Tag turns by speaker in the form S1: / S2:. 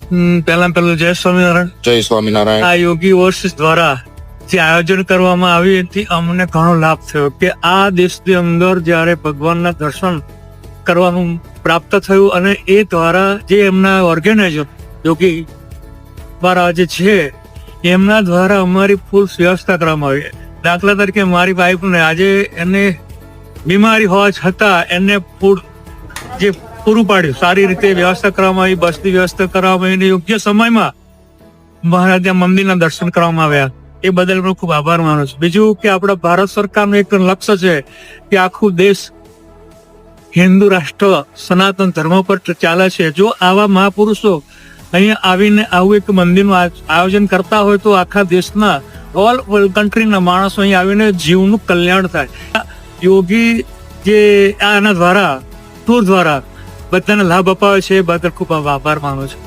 S1: પહેલું જય સ્વામિનારાયણ.
S2: જય સ્વામિનારાયણ.
S1: આ યોગી ઓર્સિસ દ્વારા જે આયોજન કરવામાં આવ્યું એથી અમને ઘણો લાભ થયો કે આ દેશની અંદર જ્યારે ભગવાનના દર્શન કરવાનું પ્રાપ્ત થયું અને એ દ્વારા જે એમના ઓર્ગેનાઇઝર યોગી દ્વારા જે છે એમના દ્વારા અમારી ફૂલ વ્યવસ્થા કરવામાં આવી. દાખલા તરીકે મારી વાઈફને આજે એને બીમારી હોવા છતાં એને ફૂડ જે પૂરું પાડ્યું, સારી રીતે વ્યવસ્થા કરવામાં આવી, બસની વ્યવસ્થા કરવામાં આવી, યોગ્ય સમયમાં મહારાજ મંદિરના દર્શન કરવામાં આવ્યા. એ બદલ હું ખૂબ આભાર માનું છું. બીજું કે આપણા ભારત સરકારનું એક લક્ષ્ય છે કે આખું દેશ હિન્દુ રાષ્ટ્ર સનાતન ધર્મ પર ચાલે છે. જો આવા મહાપુરુષો અહીંયા આવીને આવું એક મંદિરનું આયોજન કરતા હોય તો આખા દેશના ઓલ કન્ટ્રીના માણસો અહીંયા આવીને જીવનું કલ્યાણ થાય. યોગી જે આના દ્વારા ટૂર દ્વારા બધાને લાભ અપાવે છે એ બદલ ખૂબ આભાર માનું છું.